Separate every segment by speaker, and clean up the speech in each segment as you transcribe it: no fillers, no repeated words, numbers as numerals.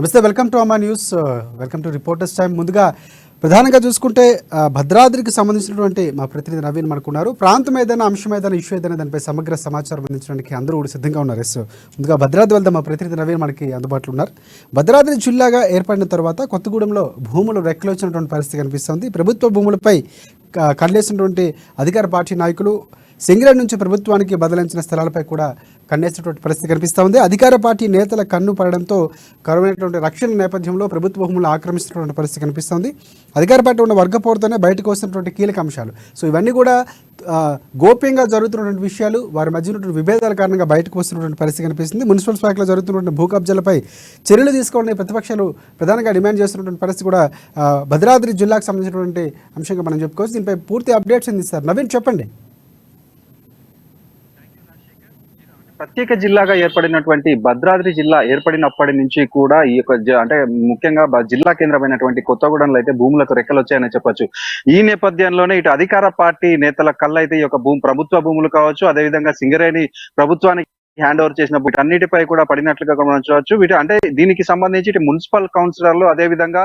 Speaker 1: నమస్తే, welcome to అమ్మా news. Welcome to reporters time. ముందుగా ప్రధానంగా చూసుకుంటే భద్రాద్రికి సంబంధించినటువంటి మా ప్రతినిధి నవీన్ మనకున్నారు. ప్రాంతం ఏదైనా, అంశం ఏదైనా, ఇష్యూ ఏదైనా దానిపై సమగ్ర సమాచారం అందించడానికి అందరూ కూడా సిద్ధంగా ఉన్నారు. ఎస్, ముందుగా భద్రాద్రి వెళ్దాం. మా ప్రతినిధి నవీన్ మనకి అందుబాటులో ఉన్నారు. భద్రాద్రి జిల్లాగా ఏర్పడిన తర్వాత కొత్తగూడెంలో భూములు రెక్కలొచ్చినటువంటి పరిస్థితి కనిపిస్తుంది. ప్రభుత్వ భూములపై కళ్ళేసినటువంటి అధికార పార్టీ నాయకులు సింగరేణి నుంచి ప్రభుత్వానికి బదలించిన స్థలాలపై కూడా కన్నేసినటువంటి పరిస్థితి కనిపిస్తూ ఉంది. అధికార పార్టీ నేతల కన్ను పడడంతో కరువైనటువంటి రక్షణ నేపథ్యంలో ప్రభుత్వ భూములు ఆక్రమిస్తున్నటువంటి పరిస్థితి కనిపిస్తుంది. అధికార పార్టీ ఉన్న వర్గపోరుతోనే బయటకు వస్తున్నటువంటి కీలక అంశాలు. సో ఇవన్నీ కూడా గోప్యంగా జరుగుతున్నటువంటి విషయాలు, వారి మధ్య ఉన్నటువంటి విభేదాల కారణంగా బయటకు వస్తున్నటువంటి పరిస్థితి కనిపిస్తుంది. మున్సిపల్ శాఖలో జరుగుతున్నటువంటి భూ కబ్జాలపై చర్యలు తీసుకోవాలని ప్రతిపక్షాలు ప్రధానంగా డిమాండ్ చేస్తున్నటువంటి పరిస్థితి కూడా భద్రాద్రి జిల్లాకు సంబంధించినటువంటి అంశంగా మనం చెప్పుకోవచ్చు. దీనిపై పూర్తి అప్డేట్స్ అందిస్తారు. నవీన్, చెప్పండి.
Speaker 2: ప్రత్యేక జిల్లాగా ఏర్పడినటువంటి భద్రాద్రి జిల్లా ఏర్పడినప్పటి నుంచి కూడా ఈ యొక్క అంటే ముఖ్యంగా జిల్లా కేంద్రమైనటువంటి కొత్తగూడెంలో అయితే భూములకు రెక్కలు వచ్చాయని చెప్పొచ్చు. ఈ నేపథ్యంలోనే ఇటు అధికార పార్టీ నేతల కళ్ళైతే ఈ యొక్క ప్రభుత్వ భూములు కావచ్చు, అదేవిధంగా సింగరేణి ప్రభుత్వానికి హ్యాండ్ ఓవర్ చేసిన వీటన్నిటిపై కూడా పడినట్లుగా గమనించవచ్చు. అంటే దీనికి సంబంధించి ఇటు మున్సిపల్ కౌన్సిలర్లు, అదేవిధంగా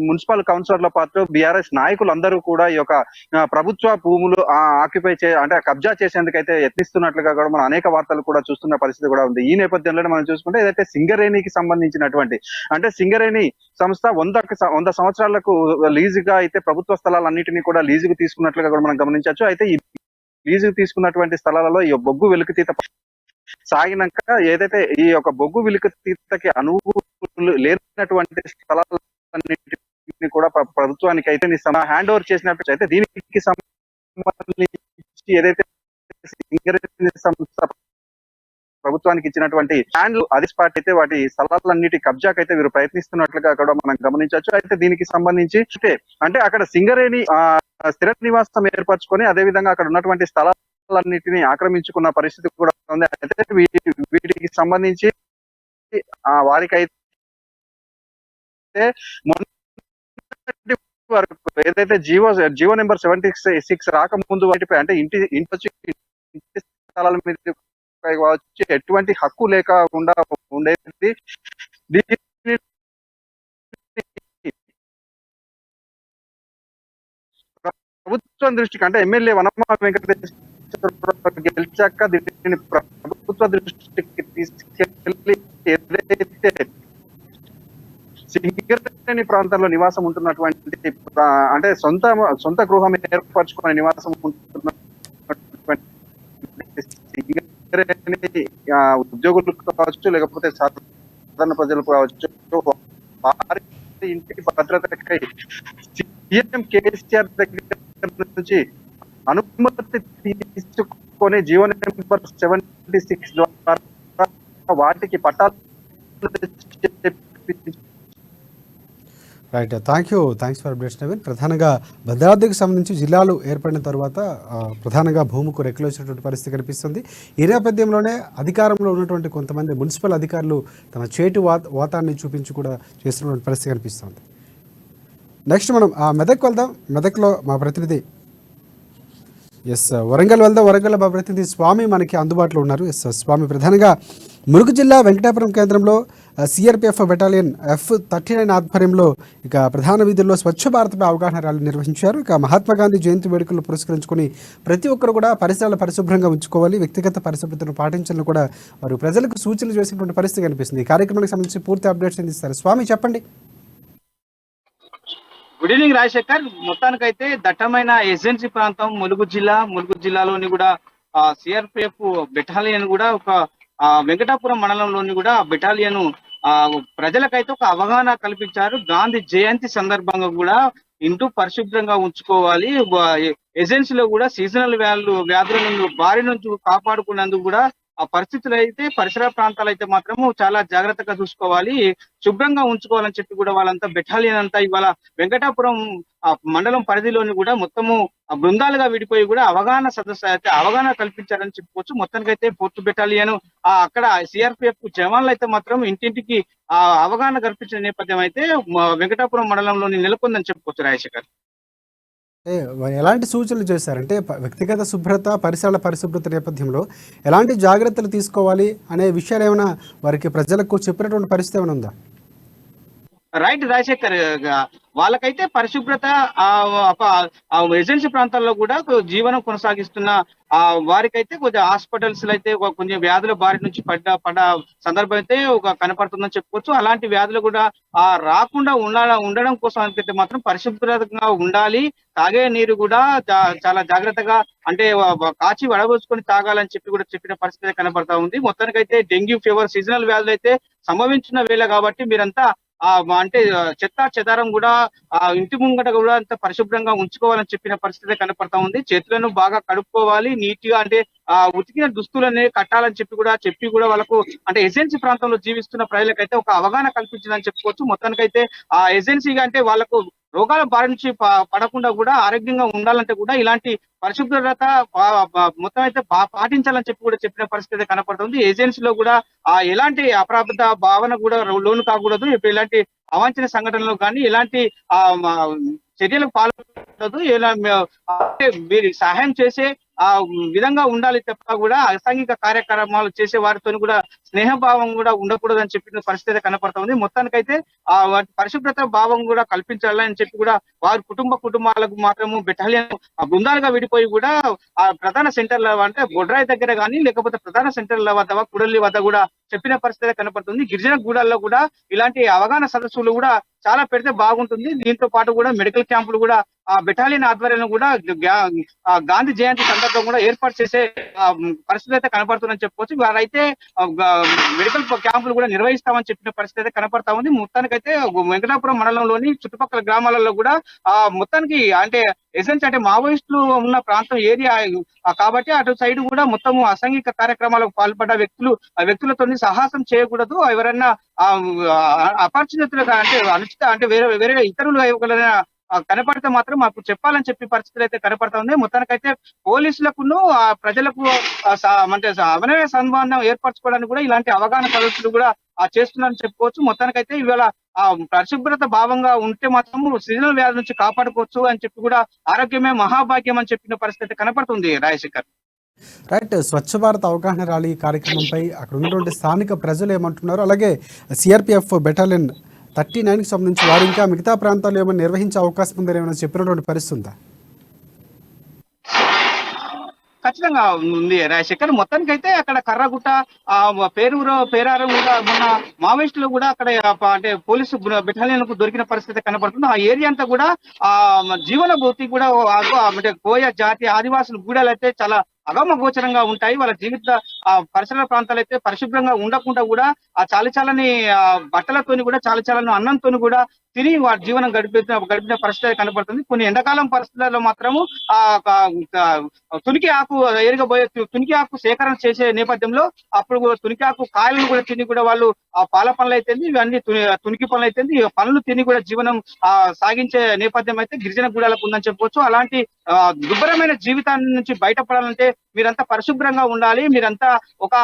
Speaker 2: మున్సిపల్ కౌన్సిలర్ల పాటు బీఆర్ఎస్ నాయకులు అందరూ కూడా ఈ యొక్క ప్రభుత్వ భూములు ఆక్యుపై అంటే కబ్జా చేసేందుకైతే యత్నిస్తున్నట్లుగా కూడా మనం అనేక వార్తలు కూడా చూస్తున్న పరిస్థితి కూడా ఉంది. ఈ నేపథ్యంలోనే మనం చూసుకుంటే ఏదైతే సింగరేణికి సంబంధించినటువంటి అంటే సింగరేణి సంస్థ 100 సంవత్సరాలకు లీజుగా అయితే ప్రభుత్వ స్థలాలన్నింటినీ కూడా లీజుకు తీసుకున్నట్లుగా కూడా మనం గమనించవచ్చు. అయితే ఈ లీజుకు తీసుకున్నటువంటి స్థలాలలో ఈ బొగ్గు వెలికితీత సాగినాక ఏదైతే ఈ యొక్క బొగ్గు వెలికితీతకి అనువులు లేనటువంటి స్థలాలన్నింటినీ కూడా ప్రభుత్వానికి అయితే హ్యాండ్ ఓవర్ చేసినట్టు అయితే దీనికి సంబంధించి ఏదైతే సింగరేణి సంస్థ ప్రభుత్వానికి ఇచ్చినటువంటి హ్యాండ్లు అధికార పార్టీ అయితే వాటి స్థలాలన్నిటి కబ్జాకైతే వీరు ప్రయత్నిస్తున్నట్లుగా కూడా మనం గమనించవచ్చు. అయితే దీనికి సంబంధించి అంటే అక్కడ సింగరేణి స్థిర నివాసం ఏర్పరచుకొని అదేవిధంగా అక్కడ ఉన్నటువంటి స్థలాలన్నిటిని ఆక్రమించుకున్న పరిస్థితి కూడా ఉంది. అయితే వీటికి సంబంధించి వారికైతే ఏదైతే జీవో నెంబర్ 76 రాకముందు వాటిపై అంటే ఇంటి స్థలాల మీద వచ్చి ఎటువంటి హక్కు లేకుండా ఉండేది. ప్రభుత్వం దృష్టికి అంటే ఎమ్మెల్యే వనమా వెంకటేశ్వర గెలిచాక దీనిని ప్రభుత్వ దృష్టికి తీసుకెళ్లి ఏదైతే సింగరేణి ప్రాంతంలో నివాసం ఉంటున్నటువంటి అంటే సొంత గృహం ఏర్పరచుకునే నివాసం ఉంటున్నటువంటి ఉద్యోగులు కావచ్చు, లేకపోతే సాధారణ ప్రజలు కావచ్చు, వారి ఇంటి భద్రతకై సీఎం కేసీఆర్ దగ్గర నుంచి అనుమతి తీసుకొని జీవో నెంబర్ 76 ద్వారా వాటికి పట్టాలు
Speaker 1: right, thanks for updates Naveen. ప్రధానంగా భద్రాద్రికి సంబంధించి జిల్లాలు ఏర్పడిన తర్వాత ప్రధానంగా భూముకు రెక్కలు వచ్చినటువంటి పరిస్థితి కనిపిస్తుంది. ఈ నేపథ్యంలోనే అధికారంలో ఉన్నటువంటి కొంతమంది మున్సిపల్ అధికారులు తమ చేటు వాతాన్ని చూపించి కూడా చేస్తున్నటువంటి పరిస్థితి కనిపిస్తుంది. నెక్స్ట్ మనం మెదక్ వెళ్దాం. మెదక్లో మా ప్రతినిధి వరంగల్ వెళ్దాం. వరంగల్ మా ప్రతినిధి స్వామి మనకి అందుబాటులో ఉన్నారు. స్వామి, ప్రధానంగా ములుగు జిల్లా వెంకటాపురం కేంద్రంలో సిఆర్పిఎఫ్ బెటాలియన్ F39 ఆధ్వర్యంలో ఇక ప్రధాన వీధుల్లో స్వచ్ఛ భారత్పై అవగాహన ర్యాలీ నిర్వహించారు. ఇక మహాత్మా గాంధీ జయంతి వేడుకలు పురస్కరించుకొని ప్రతి ఒక్కరు కూడా పరిసరాలు పరిశుభ్రంగా ఉంచుకోవాలి, వ్యక్తిగత పరిశుభ్రతను పాటించాలని కూడా వారు ప్రజలకు సూచనలు చేసినటువంటి పరిస్థితి కనిపిస్తుంది. ఈ కార్యక్రమానికి సంబంధించి పూర్తి అప్డేట్స్ అందిస్తారు. స్వామి, చెప్పండి.
Speaker 3: Good evening Rajasekhar. మొత్తానికైతే దట్టమైన ఏజెన్సీ ప్రాంతం ములుగు జిల్లాలోని కూడా సిఆర్పిఎఫ్ బెటాలియన్ కూడా ఒక వెంకటాపురం మండలంలోని కూడా బెటాలియన్ ప్రజలకైతే ఒక అవగాహన కల్పించారు. గాంధీ జయంతి సందర్భంగా కూడా ఇంటూ పరిశుభ్రంగా ఉంచుకోవాలి, ఏజెన్సీలో కూడా సీజనల్ వ్యాధుల బారి నుంచి కాపాడుకునేందుకు కూడా ఆ పరిస్థితులు అయితే పరిసర ప్రాంతాలు అయితే మాత్రము చాలా జాగ్రత్తగా చూసుకోవాలి, శుభ్రంగా ఉంచుకోవాలని చెప్పి కూడా వాళ్ళంతా బెటాలియన్ అంతా ఇవాళ వెంకటాపురం మండలం పరిధిలోని కూడా మొత్తము బృందాలుగా విడిపోయి కూడా అవగాహన సదస్సు అయితే అవగాహన కల్పించారని చెప్పుకోవచ్చు. మొత్తానికైతే 4th బెటాలియన్ అక్కడ సిఆర్పిఎఫ్ జవాన్లు అయితే మాత్రం ఇంటింటికి అవగాహన కల్పించిన నేపథ్యం అయితే వెంకటాపురం మండలంలోని నెలకొందని చెప్పుకోవచ్చు రాజశేఖర్.
Speaker 1: అంటే ఎలాంటి సూచనలు చేశారంటే వ్యక్తిగత శుభ్రత, పరిసరాల పరిశుభ్రత నేపథ్యంలో ఎలాంటి జాగ్రత్తలు తీసుకోవాలి అనే విషయాలు ఏమైనా వారికి ప్రజలకు చెప్పినటువంటి పరిస్థితి ఏమైనా ఉందా?
Speaker 3: రైట్ రాజశేఖర్ వాళ్ళకైతే పరిశుభ్రత ఏజెన్సీ ప్రాంతాల్లో కూడా జీవనం కొనసాగిస్తున్న వారికైతే కొద్దిగా హాస్పిటల్స్ లో అయితే కొంచెం వ్యాధుల బారి నుంచి పడ్డ సందర్భం అయితే ఒక కనపడుతుందని చెప్పుకోవచ్చు. అలాంటి వ్యాధులు కూడా రాకుండా ఉండడం కోసం అయితే మాత్రం పరిశుభ్రంగా ఉండాలి. తాగే నీరు కూడా చాలా జాగ్రత్తగా అంటే కాచి వడబోసుకొని తాగాలని చెప్పి కూడా చెప్పిన పరిస్థితి కనపడతా ఉంది. మొత్తానికైతే డెంగ్యూ ఫీవర్ సీజనల్ వ్యాధులు అయితే సంభవించిన వేళ కాబట్టి మీరంతా అంటే చెత్త చెదారం కూడా ఇంటి ముంగట కూడా అంత పరిశుభ్రంగా ఉంచుకోవాలని చెప్పిన పరిస్థితి కనపడతా ఉంది. చేతులను బాగా కడుక్కోవాలి, నీట్ గా అంటే ఉతికిన దుస్తులనే కట్టాలని చెప్పి కూడా వాళ్ళకు అంటే ఏజెన్సీ ప్రాంతంలో జీవిస్తున్న ప్రజలకైతే ఒక అవగాహన కల్పించిందని చెప్పుకోవచ్చు. మొత్తానికైతే ఏజెన్సీగా అంటే వాళ్ళకు రోగాల బారి నుంచి పడకుండా కూడా ఆరోగ్యంగా ఉండాలంటే కూడా ఇలాంటి పరిశుభ్రత మొత్తం అయితే పాటించాలని చెప్పి కూడా చెప్పిన పరిస్థితి కనపడుతుంది. ఏజెన్సీలో కూడా ఎలాంటి అప్రాబద్ధ భావన కూడా లోను కాకూడదు. ఇలాంటి అవాంఛనీయ సంఘటనలు కానీ ఇలాంటి చర్యలకు పాల్పడదు. అంటే మీరు సహాయం చేసే విధంగా ఉండాలి తప్ప కూడా అసాంఘిక కార్యక్రమాలు చేసే వారితో కూడా స్నేహభావం కూడా ఉండకూడదని చెప్పిన పరిస్థితి కనపడుతుంది. మొత్తానికైతే వాటి పరిశుభ్రత భావం కూడా కల్పించాలని చెప్పి కూడా వారి కుటుంబాలకు మాత్రము బెటాలియన్ బృందాలుగా విడిపోయి కూడా ఆ ప్రధాన సెంటర్ల అంటే బొడ్రాయి దగ్గర కానీ లేకపోతే ప్రధాన సెంటర్ల వద్ద కుడలి వద్ద కూడా చెప్పిన పరిస్థితి కనపడుతుంది. గిరిజన గూడాల్లో కూడా ఇలాంటి అవగాహన సదస్సులు కూడా చాలా పెడితే బాగుంటుంది. దీంతో పాటు కూడా మెడికల్ క్యాంపులు కూడా ఆ బెటాలియన్ ఆధ్వర్యంలో కూడా గాంధీ జయంతి సందర్భం కూడా ఏర్పాటు చేసే పరిస్థితి అయితే కనపడుతుందని చెప్పుకోవచ్చు. వారైతే మెడికల్ క్యాంపులు కూడా నిర్వహిస్తామని చెప్పిన పరిస్థితి అయితే కనపడతా ఉంది. మొత్తానికైతే వెంకటాపురం మండలంలోని చుట్టుపక్కల గ్రామాలలో కూడా మొత్తానికి అంటే ఎసెన్స్ అంటే మావోయిస్టులు ఉన్న ప్రాంతం ఏరియా కాబట్టి అటు సైడ్ కూడా మొత్తము అసాంఘిక కార్యక్రమాలకు పాల్పడ్డ వ్యక్తులతో సాహసం చేయకూడదు. ఎవరైనా అపరిచితులుగా అంటే అనుచిత అంటే వేరే ఇతరులు ఎవరైనా కనపడితే మాత్రం మాకు చెప్పాలని చెప్పి పరిస్థితులు అయితే కనపడతా ఉంది. మొత్తానికైతే పోలీసులకును ప్రజలకు అంటే సమన్వయ సంబంధం ఏర్పరచుకోవడానికి కూడా ఇలాంటి అవగాహన సదస్సులు కూడా చేస్తున్నారని చెప్పుకోవచ్చు. మొత్తానికైతే ఇవాళ పరిశుభ్రత భావంగా ఉంటే మాత్రం సీజనల్ వ్యాధి నుంచి కాపాడుకోవచ్చు అని చెప్పి కూడా ఆరోగ్యమే మహాభాగ్యం అని చెప్పిన పరిస్థితి కనపడుతుంది రాజశేఖర్.
Speaker 1: రైట్. స్వచ్ఛ భారత్ అవగాహన ర్యాలీ కార్యక్రమంపై అక్కడ ఉన్నటువంటి స్థానిక ప్రజలు ఏమంటున్నారు, అలాగే సిఆర్పిఎఫ్ బెటాలియన్ 39కి సంబంధించి వారు ఇంకా మిగతా ప్రాంతాల్లో ఏమైనా నిర్వహించే అవకాశం ఉందని ఏమైనా చెప్పినటువంటి పరిస్థితి ఉందా?
Speaker 3: ఖచ్చితంగా ఉంది రాజశేఖర్. మొత్తానికైతే అక్కడ కర్రగుట్ట పేరారం కూడా మొన్న మావోయిస్టులు కూడా అక్కడ అంటే పోలీసు బెటాలియన్ కు దొరికిన పరిస్థితి కనపడుతుంది. ఆ ఏరియా అంతా కూడా జీవన భూతి కూడా అంటే కోయ జాతి ఆదివాసుల గూడాలు అయితే చాలా అగమ గోచరంగా ఉంటాయి. వాళ్ళ జీవిత పరిసర ప్రాంతాలు అయితే పరిశుభ్రంగా ఉండకుండా కూడా ఆ చాలని బట్టలతోని కూడా చాలని అన్నంతో కూడా తిని వారి జీవనం గడిపిన పరిస్థితి కనపడుతుంది. కొన్ని ఎండాకాలం పరిస్థితుల్లో మాత్రము తునికి ఆకు ఎరగబోయే తునికి ఆకు సేకరణ చేసే నేపథ్యంలో అప్పుడు తునికి ఆకు కాయలను కూడా తిని కూడా వాళ్ళు ఆ పాల పనులు అయితే ఇవన్నీ తునికి పనులు అయితే పనులు తిని కూడా జీవనం సాగించే నేపథ్యం అయితే గిరిజన గూడాలకు ఉందని చెప్పవచ్చు. అలాంటి దుర్భరమైన జీవితాన్ని నుంచి బయటపడాలంటే మీరంతా పరిశుభ్రంగా ఉండాలి, మీరంతా ఒక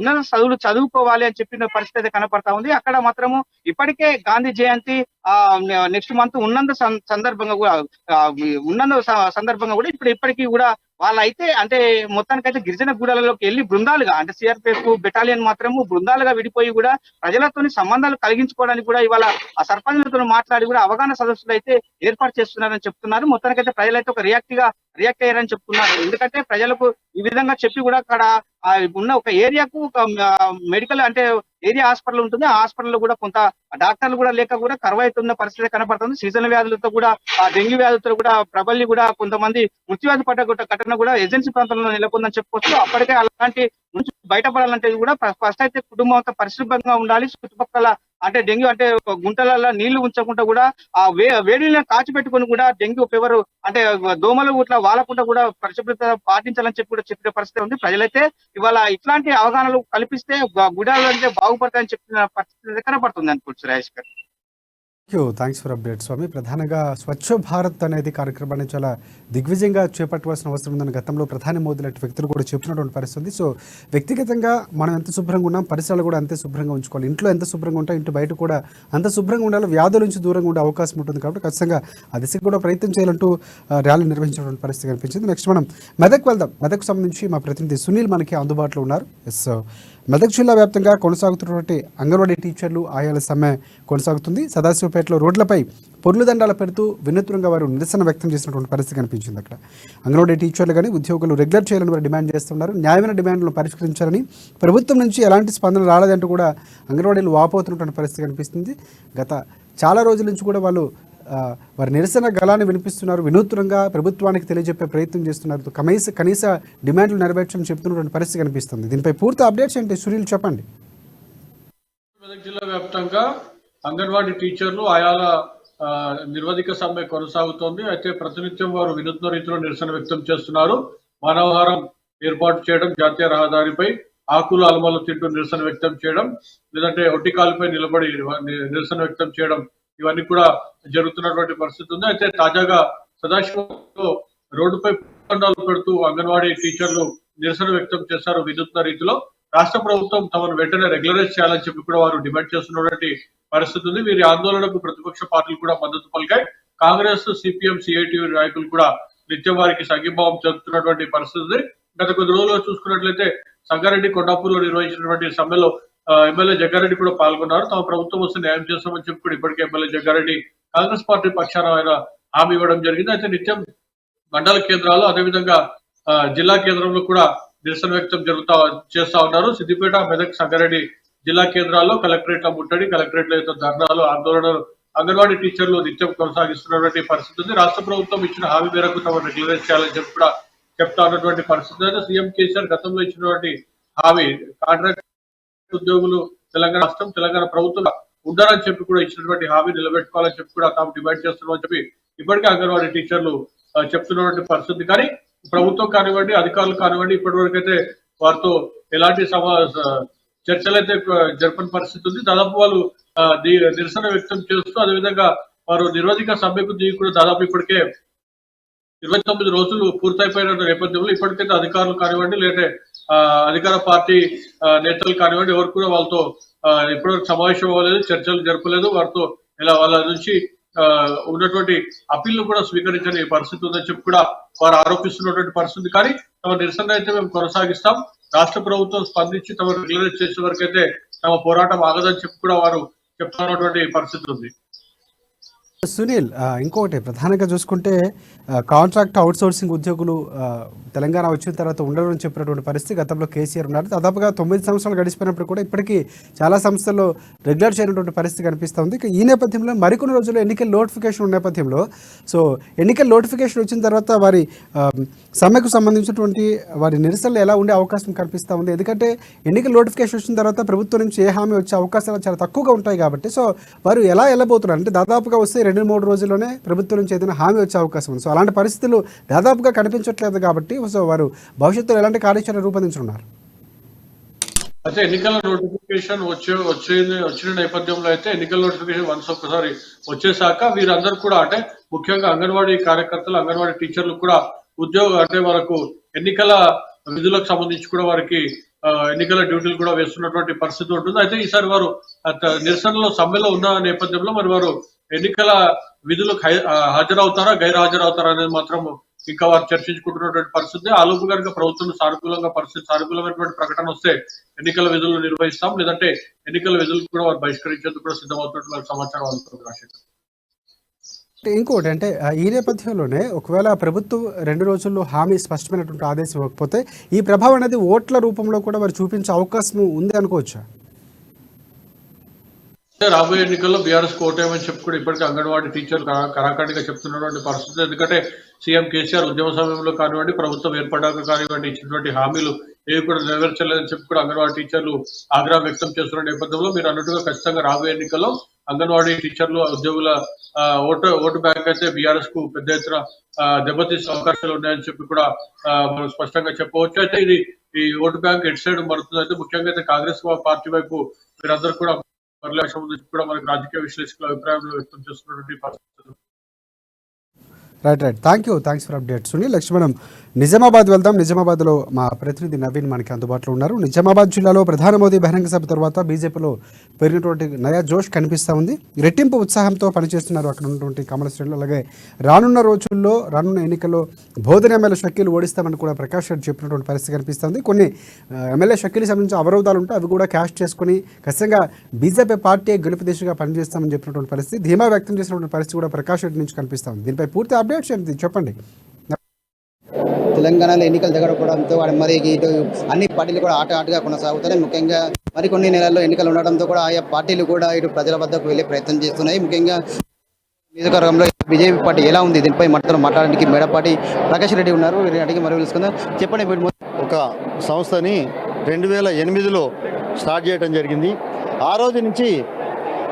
Speaker 3: ఉన్నత చదువుకోవాలి అని చెప్పిన పరిస్థితి కనపడతా ఉంది. అక్కడ మాత్రము ఇప్పటికే గాంధీ జయంతి నెక్స్ట్ మంత్ ఉన్నందు సందర్భంగా కూడా ఇప్పటికీ కూడా వాళ్ళైతే అంటే మొత్తానికైతే గిరిజన గూడాలలోకి వెళ్ళి బృందాలుగా అంటే సిఆర్పిఎఫ్ బెటాలియన్ మాత్రము బృందాలుగా విడిపోయి కూడా ప్రజలతోని సంబంధాలు కలిగించుకోవడానికి కూడా ఇవాళ ఆ సర్పంచులతో మాట్లాడి కూడా అవగాహన సదస్సులు అయితే ఏర్పాటు చేస్తున్నారని చెప్తున్నారు. మొత్తానికైతే ప్రజలైతే ఒక రియాక్ట్ అయ్యారని చెప్తున్నారు. ఎందుకంటే ప్రజలకు ఈ విధంగా చెప్పి కూడా అక్కడ ఉన్న ఒక ఏరియాకు ఒక మెడికల్ అంటే ఏరియా హాస్పిటల్ ఉంటుంది. ఆ హాస్పిటల్లో కూడా కొంత డాక్టర్లు కూడా లేక కూడా కరువైతున్న పరిస్థితి కనపడుతుంది. సీజనల్ వ్యాధులతో కూడా డెంగ్యూ వ్యాధులతో కూడా ప్రబల్లి కూడా కొంతమంది మృత్యువ్యాధి పడ్డ ఘటన కూడా ఏజెన్సీ ప్రాంతంలో నెలకొందని చెప్పుకోవచ్చు. అప్పటికే అలాంటి నుంచి బయటపడాలంటే కూడా ఫస్ట్ అయితే కుటుంబం అంతా పరిశుభ్రంగా ఉండాలి. చుట్టుపక్కల అంటే డెంగ్యూ అంటే గుంటలలో నీళ్లు ఉంచకుండా కూడా ఆ వేడిని కాచిపెట్టుకుని కూడా డెంగ్యూ ఫీవర్ అంటే దోమలు ఇట్లా వాలకుండా కూడా పరిశుభ్రత పాటించాలని చెప్పి కూడా చెప్పిన పరిస్థితి ఉంది. ప్రజలైతే ఇవాళ ఇట్లాంటి అవగాహనలు కల్పిస్తే గుడాలు అంటే బాగుపడతాయని చెప్పిన పరిస్థితి కనపడుతుంది అనుకోవచ్చు రాజేష్ గారు.
Speaker 1: థ్యాంక్స్ ఫర్ అప్డేట్ స్వామి. ప్రధానంగా స్వచ్ఛ భారత్ అనేది కార్యక్రమాన్ని చాలా దిగ్విజయంగా చేపట్టవలసిన అవసరం ఉందని గతంలో ప్రధాని మోదీ లాంటి వ్యక్తులు కూడా చెప్పినటువంటి పరిస్థితి. సో వ్యక్తిగతంగా మనం ఎంత శుభ్రంగా ఉన్నాం, పరిసరాలు కూడా అంతే శుభ్రంగా ఉంచుకోవాలి. ఇంట్లో ఎంత శుభ్రంగా ఉంటాం, ఇంటి బయట కూడా అంత శుభ్రంగా ఉండాలి. వ్యాధుల నుంచి దూరంగా ఉండే అవకాశం ఉంటుంది కాబట్టి ఖచ్చితంగా ఆ దిశగా కూడా ప్రయత్నం చేయాలంటూ ర్యాలీ నిర్వహించినటువంటి పరిస్థితి కనిపించింది. నెక్స్ట్ మనం మెదక్ వెళ్దాం. మెదక్ సంబంధించి మా ప్రతినిధి సునీల్ మనకి అందుబాటులో ఉన్నారు. ఎస్, మెదక్ జిల్లా వ్యాప్తంగా కొనసాగుతున్నటువంటి అంగన్వాడీ టీచర్లు ఆయాల సమ్మె కొనసాగుతుంది. సదాశివపేటలో రోడ్లపై పొర్లు దండాలు పెడుతూ వినూత్నంగా వారు నిరసన వ్యక్తం చేసినటువంటి పరిస్థితి కనిపించింది. అక్కడ అంగన్వాడీ టీచర్లు కానీ ఉద్యోగులు రెగ్యులర్ చేయాలని వారు డిమాండ్ చేస్తున్నారు. న్యాయమైన డిమాండ్లను పరిష్కరించాలని, ప్రభుత్వం నుంచి ఎలాంటి స్పందన రాలేదంటూ కూడా అంగన్వాడీలు వాపోతున్నటువంటి పరిస్థితి కనిపిస్తుంది. గత చాలా రోజుల నుంచి కూడా వాళ్ళు వారి నిరసన గళాన్ని వినిపిస్తున్నారు. వినూత్నంగా ప్రభుత్వానికి తెలియజెప్పే ప్రయత్నం చేస్తున్నారు. కనీస డిమాండ్లు నెరవేర్చని చెప్తున్నటువంటి పరిస్థితి కనిపిస్తుంది. దీనిపై పూర్తి అప్డేట్స్ ఏంటి సునీల్ చెప్పండి.
Speaker 4: మెదక్ జిల్లా వ్యాప్తంగా అంగన్వాడీ టీచర్లు ఆయాల నిర్వధిక సమ్మె కొనసాగుతోంది. అయితే ప్రతినిత్యం వారు వినూత్న రీతిలో నిరసన వ్యక్తం చేస్తున్నారు. మానవహారం ఏర్పాటు చేయడం, జాతీయ రహదారిపై ఆకులు అలమలు తింటూ నిరసన వ్యక్తం చేయడం, లేదంటే ఒట్టికాలపై నిలబడి నిరసన వ్యక్తం చేయడం, ఇవన్నీ కూడా జరుగుతున్నటువంటి పరిస్థితి ఉంది. అయితే తాజాగా సదాశివంలో రోడ్డుపై దండాలు పెడుతూ అంగన్వాడీ టీచర్లు నిరసన వ్యక్తం చేశారు వినూత్న రీతిలో. రాష్ట్ర ప్రభుత్వం తమను వెంటనే రెగ్యులరైజ్ చేయాలని చెప్పి కూడా వారు డిమాండ్ చేస్తున్నటువంటి పరిస్థితి ఉంది. వీరి ఆందోళనకు ప్రతిపక్ష పార్టీలు కూడా మద్దతు పలికాయి. కాంగ్రెస్, సిపిఎం, సిఐటియు నాయకులు కూడా నిత్యం వారికి సంఘీభావం చెబుతున్నటువంటి పరిస్థితి ఉంది. గత కొద్ది రోజుల్లో చూసుకున్నట్లయితే సంగారెడ్డి, కొండాపూర్లో నిర్వహించినటువంటి సమ్మెలో ఎమ్మెల్యే జగ్గారెడ్డి కూడా పాల్గొన్నారు. తమ ప్రభుత్వం వస్తే న్యాయం చేస్తామని చెప్పి కూడా ఇప్పటికే ఎమ్మెల్యే జగ్గారెడ్డి కాంగ్రెస్ పార్టీ పక్షాన ఆయన హామీ ఇవ్వడం జరిగింది. అయితే నిత్యం మండల కేంద్రాలు, అదేవిధంగా జిల్లా కేంద్రంలో కూడా నిరసన వ్యక్తం చేస్తా ఉన్నారు. సిద్దిపేట, మెదక్, సంగారెడ్డి జిల్లా కేంద్రాల్లో కలెక్టరేట్ల ముట్టడి, కలెక్టరేట్ల యొక్క ధర్నాలు, ఆందోళనలు అంగన్వాడీ టీచర్లు నిత్యం కొనసాగిస్తున్నటువంటి పరిస్థితి ఉంది. రాష్ట్ర ప్రభుత్వం ఇచ్చిన హామీ మేరకు తమ రెగ్యులరైజ్ చేయాలని చెప్పి కూడా చెప్తా ఉన్నటువంటి పరిస్థితి. అయితే సీఎం కేసీఆర్ గతంలో ఇచ్చినటువంటి హామీ కాంట్రాక్ట్ ఉద్యోగులు తెలంగాణ రాష్ట్రం, తెలంగాణ ప్రభుత్వం ఉండాలని చెప్పి కూడా ఇచ్చినటువంటి హామీ నిలబెట్టుకోవాలని చెప్పి కూడా తాము డిమాండ్ చేస్తున్నామని చెప్పి ఇప్పటికే అంగన్వాడీ టీచర్లు చెప్తున్నటువంటి పరిస్థితి. కానీ ప్రభుత్వం కానివ్వండి, అధికారులు కానివ్వండి, ఇప్పటి వరకు అయితే వారితో ఎలాంటి చర్చలు అయితే జరపని పరిస్థితి ఉంది. దాదాపు వాళ్ళు నిరసన వ్యక్తం చేస్తూ, అదేవిధంగా వారు నిర్వధిక సమ్మెకు దిగి కూడా దాదాపు ఇప్పటికే 29 రోజులు పూర్తయిపోయిన నేపథ్యంలో ఇప్పటికైతే అధికారులు కానివ్వండి, లేదంటే అధికార పార్టీ నేతలు కానివ్వండి, ఎవరు కూడా వాళ్ళతో ఇప్పటివరకు సమావేశం అవ్వలేదు, చర్చలు జరపలేదు. వారితో ఇలా వాళ్ళ నుంచి ఉన్నటువంటి అప్పీల్ను కూడా స్వీకరించని పరిస్థితి ఉందని చెప్పి కూడా వారు ఆరోపిస్తున్నటువంటి పరిస్థితి. కానీ తమ నిరసన అయితే మేము కొనసాగిస్తాం, రాష్ట్ర ప్రభుత్వం స్పందించి తమ రెగ్యులరైజ్ చేసే వరకు అయితే తమ పోరాటం ఆగదని చెప్పి కూడా వారు చెప్తున్నటువంటి పరిస్థితి ఉంది.
Speaker 1: సునీల్, ఇంకొకటి ప్రధానంగా చూసుకుంటే కాంట్రాక్ట్ అవుట్సోర్సింగ్ ఉద్యోగులు తెలంగాణ వచ్చిన తర్వాత ఉండడం చెప్పినటువంటి పరిస్థితి గతంలో కేసీఆర్ ఉన్నారు. దాదాపుగా 9 సంవత్సరాలు గడిచిపోయినప్పుడు కూడా ఇప్పటికీ చాలా సంస్థల్లో రెగ్యులర్ చేయనటువంటి పరిస్థితి కనిపిస్తుంది. ఇక ఈ నేపథ్యంలో మరికొన్ని రోజుల్లో ఎన్నికల నోటిఫికేషన్ ఉన్న నేపథ్యంలో, సో ఎన్నికల నోటిఫికేషన్ వచ్చిన తర్వాత వారి సమ్మెకు సంబంధించినటువంటి వారి నిరసనలు ఎలా ఉండే అవకాశం కనిపిస్తూ ఉంది. ఎందుకంటే ఎన్నికల నోటిఫికేషన్ వచ్చిన తర్వాత ప్రభుత్వం నుంచి ఏ హామీ వచ్చే అవకాశాలు చాలా తక్కువగా ఉంటాయి కాబట్టి, సో వారు ఎలా వెళ్ళబోతున్నారు అంటే దాదాపుగా వస్తే 2-3 రోజుల్లోనే ప్రభుత్వం నుంచి ఏదైనా హామీ వచ్చే అవకాశం ఉంది. సో అలాంటి పరిస్థితులు దాదాపుగా కనిపించట్లేదు కాబట్టి, సో వారు భవిష్యత్తులో ఎలాంటి కార్యాచరణ రూపొందించున్నారు?
Speaker 4: అయితే ఎన్నికల నోటిఫికేషన్ వచ్చిన నేపథ్యంలో అయితే ఎన్నికల నోటిఫికేషన్ వన్స్ ఒక్కసారి వచ్చేసాక వీరందరూ కూడా, అంటే ముఖ్యంగా అంగన్వాడీ కార్యకర్తలు, అంగన్వాడీ టీచర్లు కూడా అంటే వాళ్ళకు ఎన్నికల విధులకు సంబంధించి కూడా వారికి ఎన్నికల డ్యూటీలు కూడా వేస్తున్నటువంటి పరిస్థితి ఉంటుంది. అయితే ఈసారి వారు నిరసనలో సమ్మెలో ఉన్న నేపథ్యంలో మరి వారు ఎన్నికల విధులకు హాజరవుతారా, గైర్ హాజరవుతారా అనేది మాత్రం ఇంకా వారు చర్చించుకుంటున్నటువంటి పరిస్థితి. ఆలోపు కనుక ప్రభుత్వం సానుకూలమైనటువంటి ప్రకటన వస్తే ఎన్నికల విధులు నిర్వహిస్తాం, లేదంటే ఎన్నికల విధులు కూడా వారు బహిష్కరించేందుకు కూడా సిద్ధమవుతున్నటువంటి సమాచారం అందుతుంది. రాజశేఖర్,
Speaker 1: ఇంకోటి అంటే ఈ నేపథ్యంలోనే ఒకవేళ ప్రభుత్వం 2 రోజుల్లో హామీ స్పష్టమైనటువంటి ఆదేశం ఇవ్వకపోతే ఈ ప్రభావం అనేది ఓట్ల రూపంలో కూడా వారు చూపించే అవకాశం ఉంది అనుకోవచ్చా?
Speaker 4: రాబోయే ఎన్నికల్లో బీఆర్ఎస్ కోటేమని చెప్పి కూడా ఇప్పటికీ అంగన్వాడీ టీచర్లు కరాఖండిగా చెప్తున్నటువంటి పరిస్థితి. ఎందుకంటే సీఎం కేసీఆర్ ఉద్యమ సమయంలో కానివ్వండి, ప్రభుత్వం ఏర్పడ్డాక కానివ్వండి, ఇచ్చినటువంటి హామీలు ఏవి కూడా నెరవేర్చలేదని చెప్పి కూడా అంగన్వాడీ టీచర్లు ఆగ్రహం వ్యక్తం చేస్తున్న నేపథ్యంలో మీరు అన్నట్టుగా ఖచ్చితంగా రాబోయే ఎన్నికల్లో అంగన్వాడీ టీచర్లు ఉద్యోగుల ఓటు బ్యాంక్ అయితే బీఆర్ఎస్ కు పెద్ద ఎత్తున దెబ్బతీసే అవకాశాలు ఉన్నాయని చెప్పి కూడా మనం స్పష్టంగా చెప్పవచ్చు. అయితే ఈ ఓటు బ్యాంక్ ఎటు సైడ్ మరుతుంది అయితే ముఖ్యంగా అయితే కాంగ్రెస్ పార్టీ వైపు మీరందరూ కూడా పరిలక్షం కూడా మనకు రాజకీయ విశ్లేషకుల అభిప్రాయంలో వ్యక్తం చేస్తున్నటువంటి పరిస్థితులు.
Speaker 1: Right thanks for update Sunil. Next మనం నిజామాబాద్ వెళ్దాం. నిజామాబాద్లో మా ప్రతినిధి నవీన్ మనకి అందుబాటులో ఉన్నారు. నిజామాబాద్ జిల్లాలో ప్రధాని మోదీ బహిరంగ సభ తర్వాత బీజేపీలో పెరిగినటువంటి నయా జోష్ కనిపిస్తూ ఉంది. రెట్టింపు ఉత్సాహంతో పనిచేస్తున్నారు అక్కడ ఉన్నటువంటి కమల శ్రేణులు. అలాగే రానున్న రోజుల్లో రానున్న ఎన్నికల్లో బోధన ఎమ్మెల్యే షకీలు ఓడిస్తామని కూడా ప్రకాష్ రెడ్డి చెప్పినటువంటి పరిస్థితి కనిపిస్తుంది. కొన్ని ఎమ్మెల్యే షకీలు సంబంధించిన అవరోధాలు ఉంటే అవి కూడా క్యాష్ చేసుకుని ఖచ్చితంగా బీజేపీ పార్టీ గెలుపు దిశగా పనిచేస్తామని చెప్పినటువంటి పరిస్థితి, ధీమా వ్యక్తం చేసినటువంటి పరిస్థితి కూడా ప్రకాష్ రెడ్డి నుంచి కనిపిస్తుంది. దీనిపై పూర్తి అప్డేట్స్ ఏంటి చెప్పండి.
Speaker 5: తెలంగాణలో ఎన్నికలు జరగకపోవడంతో మరి ఇటు అన్ని పార్టీలు కూడా ఆటగా కొనసాగుతున్నాయి. ముఖ్యంగా మరికొన్ని నెలల్లో ఎన్నికలు ఉండడంతో కూడా ఆయా పార్టీలు కూడా ఇటు ప్రజల వద్దకు వెళ్ళే ప్రయత్నం చేస్తున్నాయి. ముఖ్యంగా నియోజకవర్గంలో బీజేపీ పార్టీ ఎలా ఉంది, దీనిపై మాట్లాడడానికి మేడపాటి ప్రకాష్ రెడ్డి ఉన్నారు. వీరిని అడిగి మరి తెలుసుకుందాం. చెప్పండి.
Speaker 6: ఒక సంస్థని 2008లో స్టార్ట్ చేయడం జరిగింది. ఆ రోజు నుంచి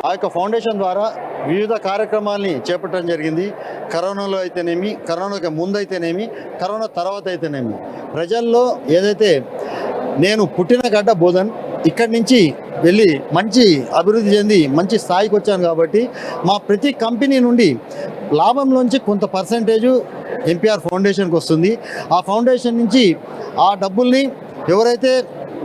Speaker 6: ఆ యొక్క ఫౌండేషన్ ద్వారా వివిధ కార్యక్రమాల్ని చేపట్టడం జరిగింది. కరోనాలో అయితేనేమి, కరోనాకి ముందు అయితేనేమి, కరోనా తర్వాత అయితేనేమి ప్రజల్లో ఏదైతే నేను పుట్టిన గడ్డ బోధన్, ఇక్కడి నుంచి వెళ్ళి మంచి అభివృద్ధి చెంది మంచి స్థాయికి వచ్చాను కాబట్టి మా ప్రతి కంపెనీ నుండి లాభంలోంచి కొంత పర్సంటేజు ఎన్పిఆర్ ఫౌండేషన్కి వస్తుంది. ఆ ఫౌండేషన్ నుంచి ఆ డబ్బుల్ని ఎవరైతే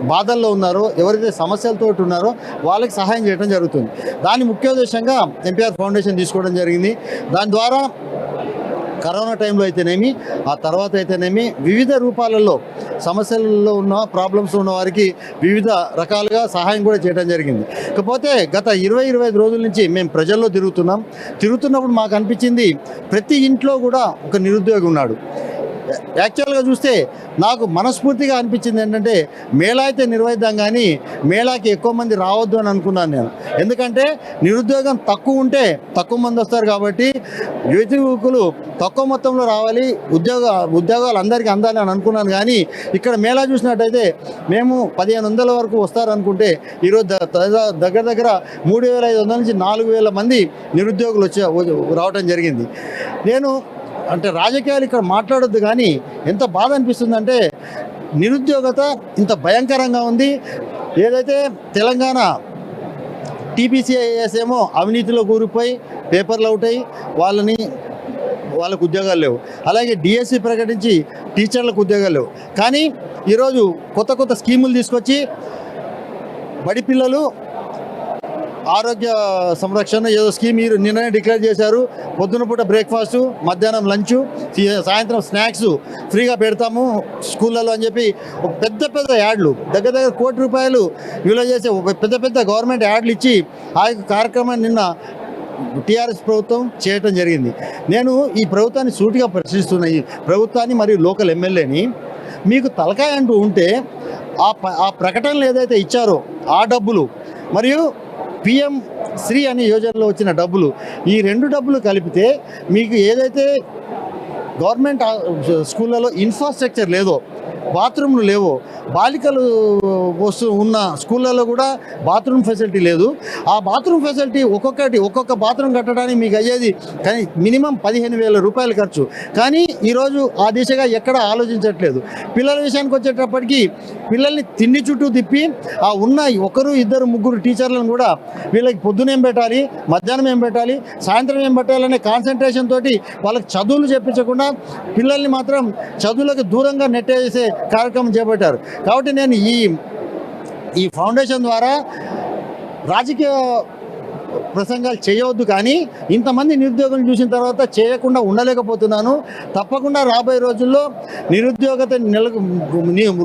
Speaker 6: బాధల్లో ఉన్నారో, ఎవరైతే సమస్యలతో ఉన్నారో వాళ్ళకి సహాయం చేయడం జరుగుతుంది. దాని ముఖ్య ఉద్దేశంగా ఎన్పిఆర్ ఫౌండేషన్ తీసుకోవడం జరిగింది. దాని ద్వారా కరోనా టైంలో అయితేనేమి, ఆ తర్వాత అయితేనేమి వివిధ రూపాలలో సమస్యలలో ఉన్న ప్రాబ్లమ్స్ ఉన్న వారికి వివిధ రకాలుగా సహాయం కూడా చేయడం జరిగింది. ఇకపోతే గత 20-25 రోజుల నుంచి మేము ప్రజల్లో తిరుగుతున్నప్పుడు మాకు అనిపించింది ప్రతి ఇంట్లో కూడా ఒక నిరుద్యోగి ఉన్నాడు. యాక్చువల్గా చూస్తే నాకు మనస్ఫూర్తిగా అనిపించింది ఏంటంటే మేళా అయితే నిర్వహిద్దాం కానీ మేళాకి ఎక్కువ మంది రావద్దు అని అనుకున్నాను నేను. ఎందుకంటే నిరుద్యోగం తక్కువ ఉంటే తక్కువ మంది వస్తారు కాబట్టి యువకులు తక్కువ మొత్తంలో రావాలి, ఉద్యోగాలు అందరికీ అందాలి అని అనుకున్నాను. కానీ ఇక్కడ మేళా చూసినట్టయితే మేము 1500 వరకు వస్తారనుకుంటే ఈరోజు దగ్గర 3500 నుంచి 4000 మంది నిరుద్యోగులు రావడం జరిగింది. నేను అంటే రాజకీయాలు ఇక్కడ మాట్లాడొద్దు కానీ ఎంత బాధ అనిపిస్తుందంటే నిరుద్యోగత ఇంత భయంకరంగా ఉంది. ఏదైతే తెలంగాణ టీపీసీఐఎస్ ఏమో అవినీతిలో కూరిపోయి పేపర్లు అవుట్ అయ్యి వాళ్ళకు ఉద్యోగాలు లేవు. అలాగే డిఎస్సి ప్రకటించి టీచర్లకు ఉద్యోగాలు లేవు. కానీ ఈరోజు కొత్త స్కీములు తీసుకొచ్చి బడి పిల్లలు ఆరోగ్య సంరక్షణ ఏదో స్కీమ్ నిన్ననే డిక్లేర్ చేశారు. పొద్దున పూట బ్రేక్ఫాస్టు, మధ్యాహ్నం లంచు, సాయంత్రం స్నాక్స్ ఫ్రీగా పెడతాము స్కూళ్ళలో అని చెప్పి ఒక పెద్ద యాడ్లు దగ్గర ₹1 కోటి విలువ చేసే పెద్ద గవర్నమెంట్ యాడ్లు ఇచ్చి ఆ యొక్క కార్యక్రమాన్ని నిన్న టీఆర్ఎస్ ప్రభుత్వం చేయటం జరిగింది. నేను ఈ ప్రభుత్వాన్ని సూటిగా ప్రశ్నిస్తున్న ఈ ప్రభుత్వాన్ని మరియు లోకల్ ఎమ్మెల్యేని, మీకు తలకాయ అంటూ ఉంటే ఆ ప్రకటనలు ఏదైతే ఇచ్చారో ఆ డబ్బులు మరియు పిఎం శ్రీ అనే యోజనలో వచ్చిన డబ్బులు, ఈ 2 డబ్బులు కలిపితే మీకు ఏదైతే గవర్నమెంట్ స్కూళ్ళలో ఇన్ఫ్రాస్ట్రక్చర్ లేదో, బాత్రూమ్లు లేవో, బాలికలు ఉన్న స్కూళ్ళల్లో కూడా బాత్రూమ్ ఫెసిలిటీ లేదు. ఆ బాత్రూమ్ ఫెసిలిటీ ఒక్కొక్క బాత్రూమ్ కట్టడానికి మీకు అయ్యేది కానీ మినిమం ₹15,000 ఖర్చు. కానీ ఈరోజు ఆ దిశగా ఎక్కడ ఆలోచించట్లేదు. పిల్లల విషయానికి వచ్చేటప్పటికి పిల్లల్ని తిండి చుట్టూ తిప్పి ఆ ఉన్న 1, 2, 3 టీచర్లను కూడా వీళ్ళకి పొద్దున ఏం పెట్టాలి, మధ్యాహ్నం ఏం పెట్టాలి, సాయంత్రం ఏం పెట్టాలనే కాన్సన్ట్రేషన్ తోటి వాళ్ళకి చదువులు చెప్పించకుండా పిల్లల్ని మాత్రం చదువులకు దూరంగా నెట్టేసే కార్యక్రమం చేపట్టారు. కాబట్టి నేను ఈ ఫౌండేషన్ ద్వారా రాజకీయ ప్రసంగాలు చేయవద్దు కానీ ఇంతమంది నిరుద్యోగులు చూసిన తర్వాత చేయకుండా ఉండలేకపోతున్నాను. తప్పకుండా రాబోయే రోజుల్లో నిరుద్యోగత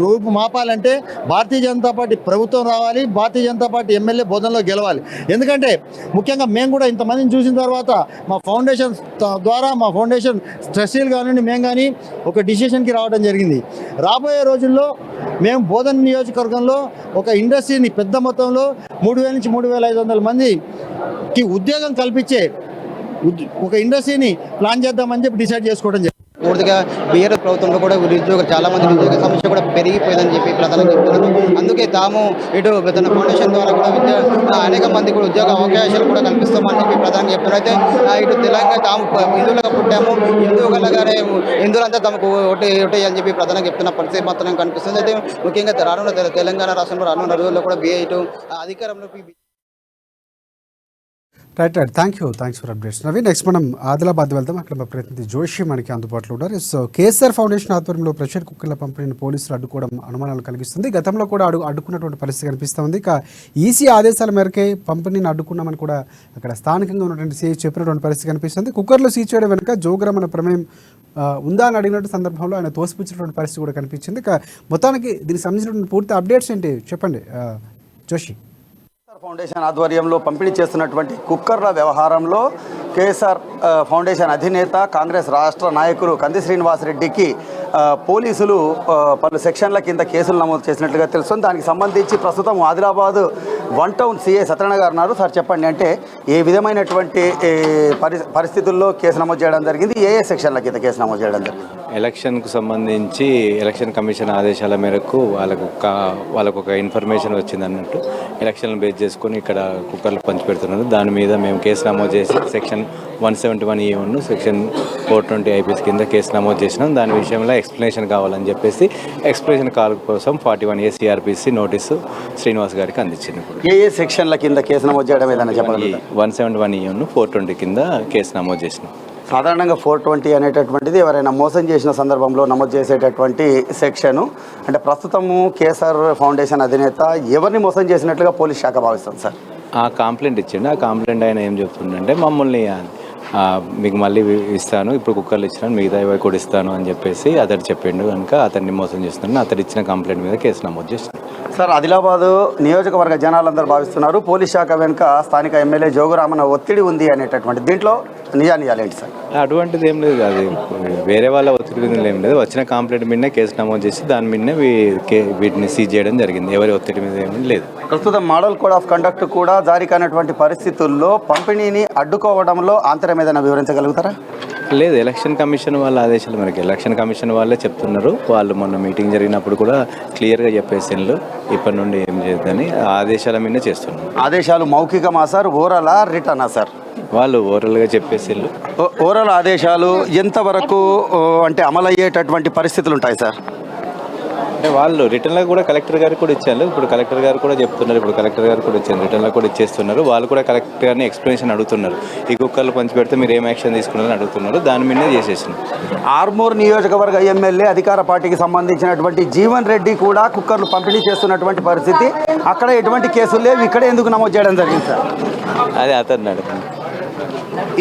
Speaker 6: రూపు మాపాలంటే భారతీయ జనతా పార్టీ ప్రభుత్వం రావాలి, భారతీయ జనతా పార్టీ ఎమ్మెల్యే బోధనలో గెలవాలి. ఎందుకంటే ముఖ్యంగా మేము కూడా ఇంతమందిని చూసిన తర్వాత మా ఫౌండేషన్ ద్వారా మా ఫౌండేషన్ ట్రస్టీలు కానివ్వండి మేము కానీ ఒక డిసిషన్కి రావడం జరిగింది. రాబోయే రోజుల్లో మేము బోధన నియోజకవర్గంలో ఒక ఇండస్ట్రీని పెద్ద మొత్తంలో 3,000 నుంచి 3,500 మందికి ఉద్యోగం కల్పించే ఒక ఇండస్ట్రీని ప్లాన్ చేద్దామని చెప్పి డిసైడ్ చేసుకోవడం జరిగింది.
Speaker 5: పూర్తిగా బీఆర్ఎస్ ప్రభుత్వంలో కూడా చాలా మంది నిరుద్యోగ సమస్య కూడా పెరిగిపోయిందని చెప్పి ప్రధానంగా చెప్తున్నారు. అందుకే తాము ఇటు తన ఫౌండేషన్ ద్వారా కూడా అనేక మంది కూడా ఉద్యోగ అవకాశాలు కూడా కల్పిస్తామని చెప్పి ప్రధానంగా చెప్తున్నారు. అయితే ఇటు తెలంగాణ తాము హిందువులుగా పుట్టాము, హిందువులుగానే హిందువులంతా తమకు ఓటేయాలని చెప్పి ప్రధానంగా చెప్తున్న పరిస్థితి మాత్రం కనిపిస్తుంది. అయితే ముఖ్యంగా రానున్న తెలంగాణ రాష్ట్రంలో రానున్న రోజుల్లో కూడా ఇటు అధికారంలోకి
Speaker 1: right thanks for updates Naveen. Next మనం ఆదిలాబాద్ వెళ్దాం. అక్కడ మా ప్రతినిధి జోషి మనకి అందుబాటులో ఉన్నారు. సో కేసీఆర్ ఫౌండేషన్ ఆధ్వర్యంలో ప్రెషర్ కుక్కర్ల పంపిణీని పోలీసులు అడ్డుకోవడం అనుమానాలు కలిగిస్తుంది. గతంలో కూడా అడ్డుకున్నటువంటి పరిస్థితి కనిపిస్తుంది. ఇక ఈసీ ఆదేశాల మేరకే పంపిణీని అడ్డుకున్నామని కూడా అక్కడ స్థానికంగా ఉన్నటువంటి సీఐ చెప్పినటువంటి పరిస్థితి కనిపిస్తుంది. కుక్కర్లు సీజ్ చేయడం వెనుక జోగురామన్న ప్రమేయం ఉందా అని అడిగినట్టు సందర్భంలో ఆయన తోసిపుచ్చినటువంటి పరిస్థితి కూడా కనిపించింది. ఇక మొత్తానికి దీనికి సంబంధించినటువంటి పూర్తి అప్డేట్స్ ఏంటి చెప్పండి జోషి.
Speaker 7: ఫౌండేషన్ ఆధ్వర్యంలో పంపిణీ చేస్తున్నటువంటి కుక్కర్ల వ్యవహారంలో కేఎస్ఆర్ ఫౌండేషన్ అధినేత కాంగ్రెస్ రాష్ట్ర నాయకులు కంది శ్రీనివాసరెడ్డికి పోలీసులు పలు సెక్షన్ల కింద కేసులు నమోదు చేసినట్లుగా తెలుస్తుంది. దానికి సంబంధించి ప్రస్తుతం ఆదిలాబాద్ 1 టౌన్ సిఐ సత్యనారాయణ గారు ఉన్నారు. సార్ చెప్పండి, అంటే ఏ విధమైనటువంటి పరిస్థితుల్లో కేసు నమోదు చేయడం జరిగింది, ఏ సెక్షన్ల కింద కేసు నమోదు చేయడం జరిగింది?
Speaker 8: ఎలక్షన్కు సంబంధించి ఎలక్షన్ కమిషన్ ఆదేశాల మేరకు వాళ్ళకు ఒక ఇన్ఫర్మేషన్ వచ్చింది అన్నట్టు ఎలక్షన్ బేస్ చేసుకొని ఇక్కడ కుక్కర్లు పంచిపెడుతున్నారు. దాని మీద మేము కేసు నమోదు చేసి సెక్షన్ 171E1 సెక్షన్ 420 IPC కింద కేసు నమోదు చేసినాం. దాని విషయంలో ఎక్స్ప్లెనేషన్ కావాలని చెప్పేసి ఎక్స్ప్లెనేషన్ కాల్ కోసం 41A CRPC నోటీసు శ్రీనివాస్ గారికి అందించింది.
Speaker 7: ఏ సెక్షన్ల కింద కేసు నమోదు చేయడం ఏదైనా చెప్పండి?
Speaker 8: 171E1 420 కింద కేసు నమోదు చేసినాం.
Speaker 7: సాధారణంగా 420 అనేటటువంటిది ఎవరైనా మోసం చేసిన సందర్భంలో నమోదు చేసేటటువంటి సెక్షను. అంటే ప్రస్తుతము కేఎస్ఆర్ ఫౌండేషన్ అధినేత ఎవరిని మోసం చేసినట్లుగా పోలీస్ శాఖ భావిస్తుంది సార్?
Speaker 8: ఆ కంప్లైంట్ ఇచ్చిండు. ఆ కంప్లైంట్ ఆయన ఏం చెప్తుందంటే మమ్మల్ని మీకు మళ్ళీ ఇస్తాను, ఇప్పుడు కుక్కర్లు ఇచ్చినాను, మిగతా ఇవి కూడా ఇస్తాను అని చెప్పేసి అతడు చెప్పిండు. కనుక అతన్ని మోసం చేస్తున్నాను. అతడు ఇచ్చిన కంప్లైంట్ మీద కేసు నమోదు చేస్తున్నాను.
Speaker 7: సార్, ఆదిలాబాద్ నియోజకవర్గ జనాలందరూ భావిస్తున్నారు పోలీస్ శాఖ వెనుక స్థానిక ఎమ్మెల్యే జోగురామన్న ఒత్తిడి ఉంది అనేటటువంటి. దీంట్లో నిజానిజాలేంటి సార్?
Speaker 8: అటువంటిది ఏం లేదు. అది వేరే వాళ్ళ ఒత్తిడి మీద ఏం లేదు. వచ్చిన కంప్లైంట్ మీదనే కేసు నమోదు చేసి దాని మీదనే వీటిని సీజ్ చేయడం జరిగింది. ఎవరి ఒత్తిడి మీద ఏమీ లేదు.
Speaker 7: ప్రస్తుతం మోడల్ కోడ్ ఆఫ్ కండక్ట్ కూడా జారీ కానటువంటి పరిస్థితుల్లో పంపిణీని అడ్డుకోవడంలో ఆంతర్యం ఏదైనా వివరించగలుగుతారా?
Speaker 8: లేదు, ఎలక్షన్ కమిషన్ వాళ్ళ ఆదేశాలు మనకి ఎలక్షన్ కమిషన్ వాళ్ళే చెప్తున్నారు. వాళ్ళు మొన్న మీటింగ్ జరిగినప్పుడు కూడా క్లియర్గా చెప్పేసిన్లు ఇప్పటి నుండి ఏం చేయొద్దని ఆదేశాల మీదనే చేస్తున్నారు.
Speaker 7: ఆదేశాలు మౌఖికమా సార్, ఓరలా, రిటర్నా సార్?
Speaker 8: వాళ్ళు ఓరల్గా చెప్పేసిన్లు.
Speaker 7: ఓరల్ ఆదేశాలు ఎంతవరకు అంటే అమలయ్యేటటువంటి పరిస్థితులు ఉంటాయి సార్?
Speaker 8: అంటే వాళ్ళు రిటర్న్లో కూడా కలెక్టర్ గారికి కూడా ఇచ్చారు. ఇప్పుడు కలెక్టర్ గారు కూడా చెప్తున్నారు. ఇప్పుడు కలెక్టర్ గారు కూడా ఇచ్చారు, రిటర్న్లో కూడా ఇచ్చేస్తున్నారు. వాళ్ళు కూడా కలెక్టర్ గారిని ఎక్స్ప్లెనేషన్ అడుగుతున్నారు. ఈ కుక్కర్లు పంచి పెడితే మీరు ఏం యాక్షన్ తీసుకున్నారని అడుగుతున్నారు. దాని మీదే చేసేసినారు.
Speaker 7: ఆర్మూర్ నియోజకవర్గ ఎమ్మెల్యే అధికార పార్టీకి సంబంధించినటువంటి జీవన్ రెడ్డి కూడా కుక్కర్లు పంపిణీ చేస్తున్నటువంటి పరిస్థితి. అక్కడ ఎటువంటి కేసులు లేవు, ఇక్కడ ఎందుకు నమోదు చేయడం జరిగింది సార్?
Speaker 8: అదే అతను అడుగుతుంది.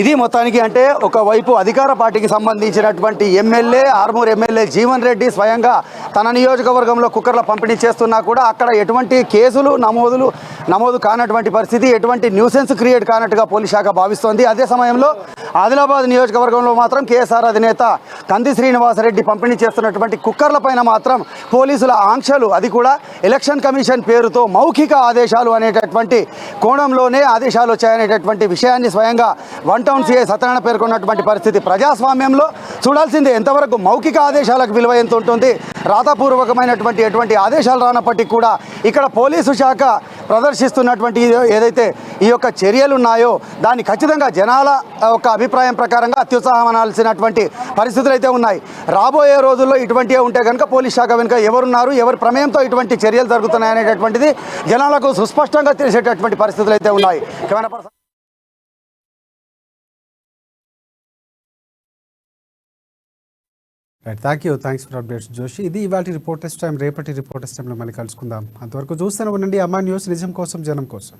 Speaker 7: ఇది మొత్తానికి అంటే ఒకవైపు అధికార పార్టీకి సంబంధించినటువంటి ఎమ్మెల్యే ఆర్మూర్ ఎమ్మెల్యే జీవన్ రెడ్డి స్వయంగా తన నియోజకవర్గంలో కుక్కర్ల పంపిణీ చేస్తున్నా కూడా అక్కడ ఎటువంటి కేసులు నమోదు కానటువంటి పరిస్థితి, ఎటువంటి న్యూసెన్స్ క్రియేట్ కానట్టుగా పోలీస్ శాఖ భావిస్తోంది. అదే సమయంలో ఆదిలాబాద్ నియోజకవర్గంలో మాత్రం కేఎస్ఆర్ అధినేత కంది శ్రీనివాసరెడ్డి పంపిణీ చేస్తున్నటువంటి కుక్కర్ల పైన మాత్రం పోలీసుల ఆంక్షలు, అది కూడా ఎలక్షన్ కమిషన్ పేరుతో మౌఖిక ఆదేశాలు అనేటటువంటి కోణంలోనే ఆదేశాలు వచ్చాయనేటటువంటి విషయాన్ని స్వయంగా 1 టౌన్ సిఐ సత్యనారాయణ పేర్కొన్నటువంటి పరిస్థితి. ప్రజాస్వామ్యంలో చూడాల్సిందే ఎంతవరకు మౌఖిక ఆదేశాలకు విలువ ఎంత ఉంటుంది. రాతపూర్వకమైనటువంటి ఎటువంటి ఆదేశాలు రానప్పటికీ కూడా ఇక్కడ పోలీసు శాఖ ప్రదర్శిస్తున్నటువంటి ఏదైతే ఈ యొక్క చర్యలు ఉన్నాయో దాన్ని ఖచ్చితంగా జనాల ఒక అభిప్రాయం ప్రకారంగా అత్యుత్సాహం అనాల్సినటువంటి పరిస్థితులు అయితే ఉన్నాయి. రాబోయే రోజుల్లో ఇటువంటివే ఉంటే కనుక పోలీస్ శాఖ వెనుక ఎవరున్నారు, ఎవరి ప్రమేయంతో ఇటువంటి చర్యలు జరుగుతున్నాయి అనేటటువంటిది జనాలకు సుస్పష్టంగా తెలిసేటటువంటి పరిస్థితులు అయితే ఉన్నాయి.
Speaker 1: Thanks for updates Joshi. ఇది ఇవాళ రిపోర్టర్స్ టైం. రేపటి రిపోర్టర్స్ టైంలో మళ్ళీ కలుసుకుందాం. అంతవరకు చూస్తూనే ఉండండి అమ్మా న్యూస్, నిజం కోసం జనం కోసం.